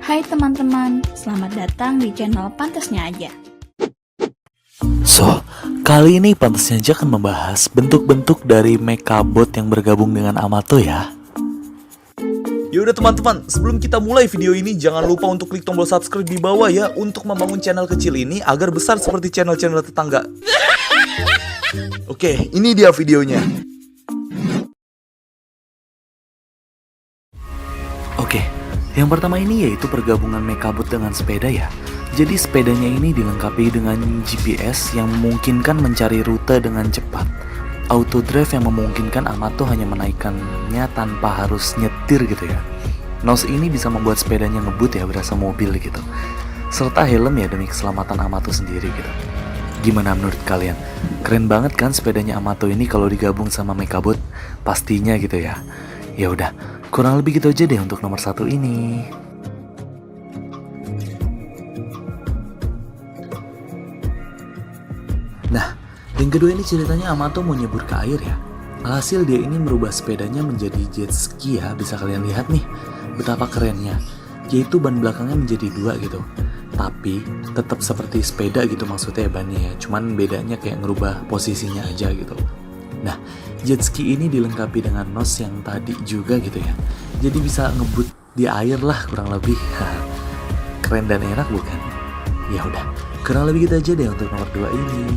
Hai teman-teman, selamat datang di channel Pantasnya Aja. So, kali ini Pantasnya Aja akan membahas bentuk-bentuk dari Mekabot yang bergabung dengan Amato ya. Yaudah teman-teman, sebelum kita mulai video ini, jangan lupa untuk klik tombol subscribe di bawah ya, untuk membangun channel kecil ini agar besar seperti channel-channel tetangga. Oke, ini dia videonya. Oke, yang pertama ini yaitu pergabungan Mekabot dengan sepeda ya. Jadi sepedanya ini dilengkapi dengan GPS yang memungkinkan mencari rute dengan cepat. Auto drive yang memungkinkan Amato hanya menaikkannya tanpa harus nyetir gitu ya. Nos ini bisa membuat sepedanya ngebut ya, berasa mobil gitu. Serta helm ya demi keselamatan Amato sendiri gitu. Gimana menurut kalian? Keren banget kan sepedanya Amato ini kalau digabung sama Mekabot? Pastinya gitu ya. Ya udah, kurang lebih gitu aja deh untuk nomor 1 ini. Nah, yang kedua ini ceritanya Amato mau nyebur ke air ya. Alhasil dia ini merubah sepedanya menjadi jet ski ya. Bisa kalian lihat nih betapa kerennya. Yaitu ban belakangnya menjadi 2 gitu. Tapi tetap seperti sepeda gitu maksudnya bannya ya. Cuman bedanya kayak ngerubah posisinya aja gitu. Nah, jet ski ini dilengkapi dengan nos yang tadi juga gitu ya. Jadi bisa ngebut di air lah kurang lebih. Keren dan enak bukan? Ya udah, kurang lebih gitu aja deh untuk nomor 2 ini.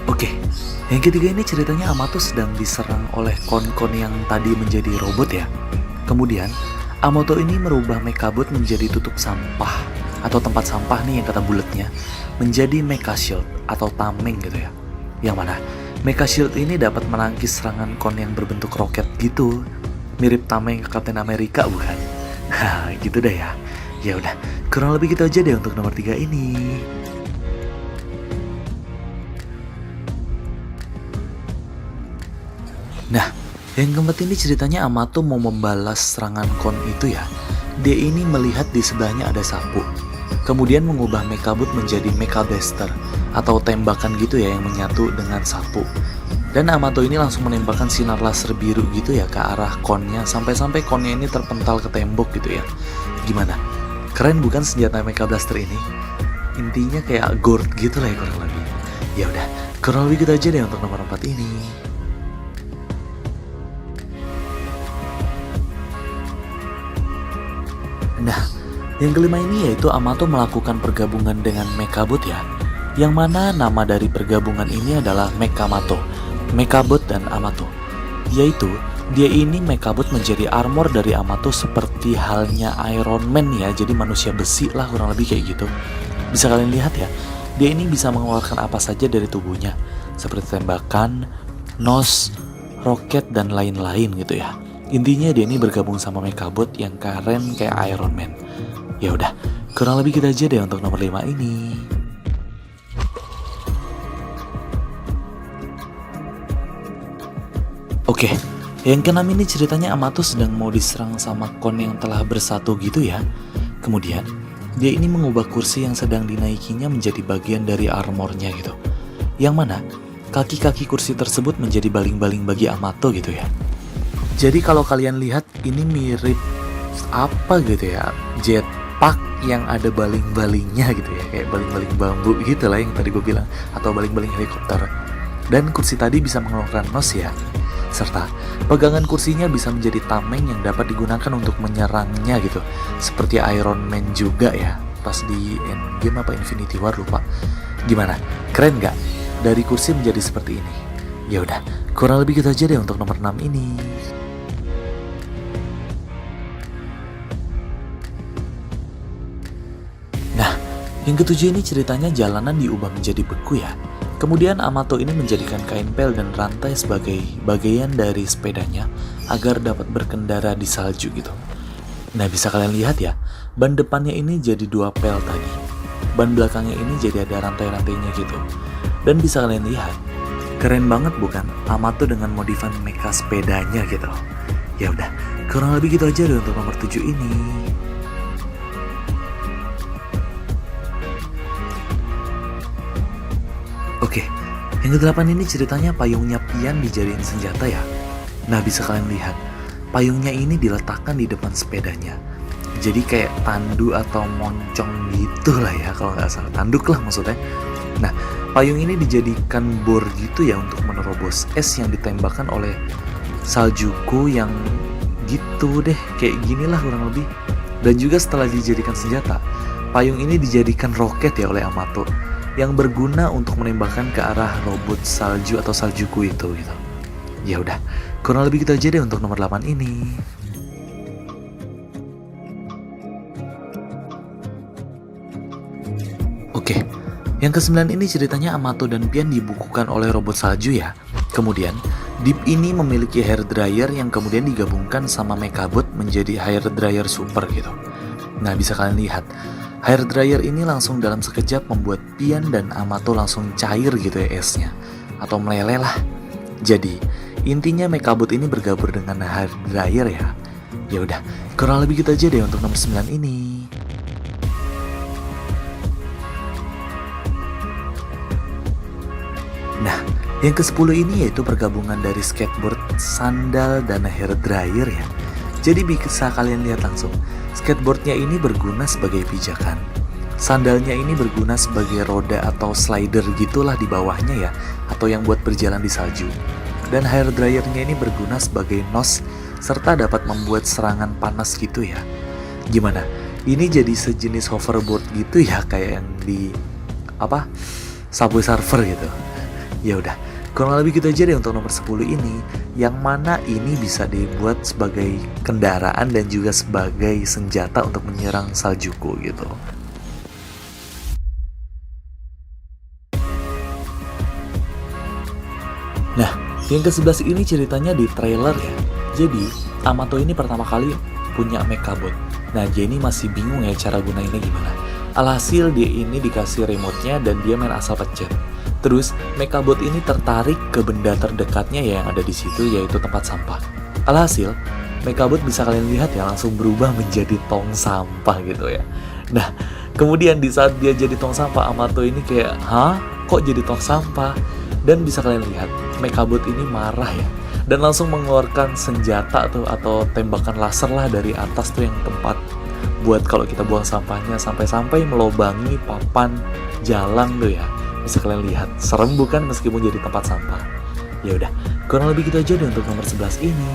Oke, yang ketiga ini ceritanya Amato sedang diserang oleh kon-kon yang tadi menjadi robot ya. Kemudian, Amato ini merubah Mekabot menjadi tutup sampah atau tempat sampah nih yang kata bulatnya, menjadi Mecha Shield atau tameng gitu ya. Yang mana Mecha Shield ini dapat menangkis serangan kon yang berbentuk roket gitu. Mirip tameng Captain America bukan? Hah, gitu deh ya. Ya udah, kurang lebih gitu aja deh untuk nomor 3 ini. Nah, yang keempat ini ceritanya Amato mau membalas serangan kon itu ya. Dia ini melihat di sebelahnya ada sapu. Kemudian mengubah Mekabot menjadi Mecha Blaster atau tembakan gitu ya yang menyatu dengan sapu. Dan Amato ini langsung menembakkan sinar laser biru gitu ya ke arah konnya sampai-sampai konnya ini terpental ke tembok gitu ya. Gimana? Keren bukan senjata Mecha Blaster ini? Intinya kayak Gord gitu lah ya kurang lebih. Ya udah, kurang lebih gitu aja deh untuk nomor 4 ini. Nah, yang kelima ini yaitu Amato melakukan pergabungan dengan Mekabot ya. Yang mana nama dari pergabungan ini adalah Mekamato, Mekabot dan Amato. Yaitu, dia ini Mekabot menjadi armor dari Amato seperti halnya Iron Man ya. Jadi manusia besi lah kurang lebih kayak gitu. Bisa kalian lihat ya, dia ini bisa mengeluarkan apa saja dari tubuhnya. Seperti tembakan, nos, roket, dan lain-lain gitu ya. Intinya dia ini bergabung sama Mekabot yang keren kayak Iron Man. Ya udah, kurang lebih kita aja deh untuk nomor 5 ini. Oke, yang keenam ini ceritanya Amato sedang mau diserang sama kon yang telah bersatu gitu ya. Kemudian, dia ini mengubah kursi yang sedang dinaikinya menjadi bagian dari armornya gitu. Yang mana, kaki-kaki kursi tersebut menjadi baling-baling bagi Amato gitu ya. Jadi kalau kalian lihat ini mirip apa gitu ya, jetpack yang ada baling-balingnya gitu ya, kayak baling-baling bambu gitu lah yang tadi gue bilang, atau baling-baling helikopter. Dan kursi tadi bisa mengeluarkan nos ya, serta pegangan kursinya bisa menjadi tameng yang dapat digunakan untuk menyerangnya gitu, seperti Iron Man juga ya, pas di Endgame apa Infinity War lupa. Gimana? Keren nggak? Dari kursi menjadi seperti ini. Ya udah, kurang lebih gitu aja deh untuk nomor 6 ini. Yang ketujuh ini ceritanya jalanan diubah menjadi beku ya. Kemudian Amato ini menjadikan kain pel dan rantai sebagai bagian dari sepedanya agar dapat berkendara di salju gitu. Nah bisa kalian lihat ya, ban depannya ini jadi 2 pel tadi. Ban belakangnya ini jadi ada rantai-rantainya gitu. Dan bisa kalian lihat, keren banget bukan Amato dengan modifan mecha sepedanya gitu. Ya udah, kurang lebih gitu aja deh untuk nomor 7 ini. Oke, yang ke-8 ini ceritanya payungnya Pian dijadiin senjata ya. Nah, bisa kalian lihat, payungnya ini diletakkan di depan sepedanya. Jadi kayak tandu atau moncong gitu lah ya, kalau nggak salah. Tanduk lah maksudnya. Nah, payung ini dijadikan bor gitu ya untuk menerobos es yang ditembakkan oleh Saljuko yang gitu deh, kayak ginilah kurang lebih. Dan juga setelah dijadikan senjata, payung ini dijadikan roket ya oleh Amato yang berguna untuk menembakkan ke arah robot salju atau Saljuko itu gitu. Ya udah, kurang lebih gitu aja deh untuk nomor 8 ini. Oke, yang ke-9 ini ceritanya Amato dan Pian dibukukan oleh robot salju ya. Kemudian, Deep ini memiliki hair dryer yang kemudian digabungkan sama Mechabot menjadi hair dryer super gitu. Nah, bisa kalian lihat, hair dryer ini langsung dalam sekejap membuat Pian dan Amato langsung cair gitu ya esnya, atau meleleh lah. Jadi, intinya Mechabot ini bergabung dengan hair dryer ya. Ya udah, kurang lebih gitu aja deh untuk nomor 9 ini. Nah, yang ke-10 ini yaitu pergabungan dari skateboard, sandal, dan hair dryer ya. Jadi bisa kalian lihat langsung, skateboardnya ini berguna sebagai pijakan, sandalnya ini berguna sebagai roda atau slider gitulah di bawahnya ya, atau yang buat berjalan di salju. Dan hair dryernya ini berguna sebagai nos, serta dapat membuat serangan panas gitu ya. Gimana? Ini jadi sejenis hoverboard gitu ya, kayak yang di Subway Surfer gitu. Ya udah, kurang lebih gitu aja deh untuk nomor 10 ini, yang mana ini bisa dibuat sebagai kendaraan dan juga sebagai senjata untuk menyerang Saljuko gitu. Nah, yang ke-11 ini ceritanya di trailer ya. Jadi, Amato ini pertama kali punya Mechabot. Nah, dia ini masih bingung ya cara gunainnya gimana. Alhasil dia ini dikasih remote-nya dan dia main asal pencet. Terus, Mechabot ini tertarik ke benda terdekatnya ya yang ada di situ, yaitu tempat sampah. Alhasil, Mechabot bisa kalian lihat ya langsung berubah menjadi tong sampah gitu ya. Nah, kemudian di saat dia jadi tong sampah, Amato ini kayak, hah? Kok jadi tong sampah? Dan bisa kalian lihat, Mechabot ini marah ya. Dan langsung mengeluarkan senjata tuh atau tembakan laser lah dari atas tuh yang tempat buat kalau kita buang sampahnya, sampai-sampai melobangi papan jalan tuh ya. Bisa kalian lihat, serem bukan meskipun jadi tempat sampah. Ya udah, kurang lebih gitu aja deh untuk nomor 11 ini.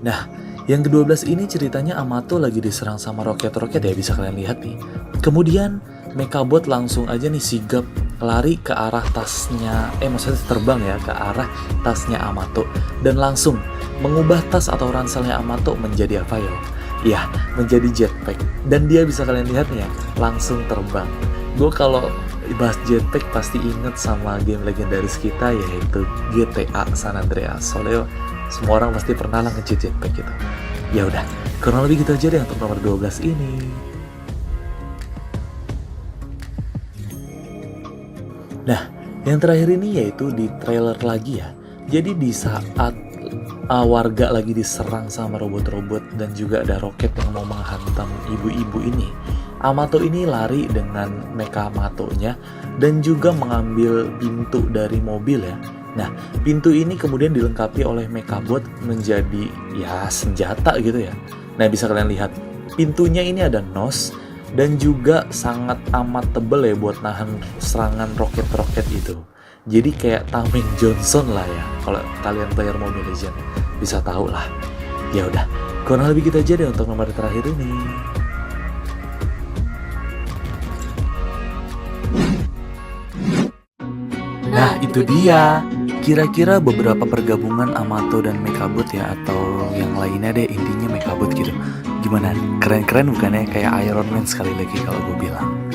Nah, yang ke-12 ini ceritanya Amato lagi diserang sama roket-roket ya, bisa kalian lihat nih. Kemudian Mechabot langsung aja nih sigap lari ke arah tasnya, maksudnya terbang ya ke arah tasnya Amato dan langsung mengubah tas atau ranselnya Amato menjadi apa ya? Ya, menjadi jetpack. Dan dia bisa kalian lihat ya, langsung terbang. Gue kalau bahas jetpack pasti inget sama game legendaris kita yaitu GTA San Andreas. Soalnya semua orang pasti pernah lah nge-cheat jetpack gitu. Ya udah, kurang lebih gitu aja deh untuk nomor 12 ini. Nah, yang terakhir ini yaitu di trailer lagi ya. Jadi di saat warga lagi diserang sama robot-robot dan juga ada roket yang mau menghantam ibu-ibu ini, Amato ini lari dengan Mechamatonya dan juga mengambil pintu dari mobil ya. Nah, pintu ini kemudian dilengkapi oleh Mechabot menjadi ya senjata gitu ya. Nah, bisa kalian lihat, pintunya ini ada nos dan juga sangat amat tebel ya buat nahan serangan roket-roket itu. Jadi kayak Tameng Johnson lah ya, kalau kalian player Mobile Legends bisa tahu lah. Ya udah, kurang lebih gitu aja deh untuk nomor terakhir ini. Nah, itu dia. Kira-kira beberapa pergabungan Amato dan Mechabot ya, atau yang lainnya deh, intinya Mechabot gitu. Gimana? Keren-keren bukan ya? Kayak Iron Man sekali lagi kalau gue bilang.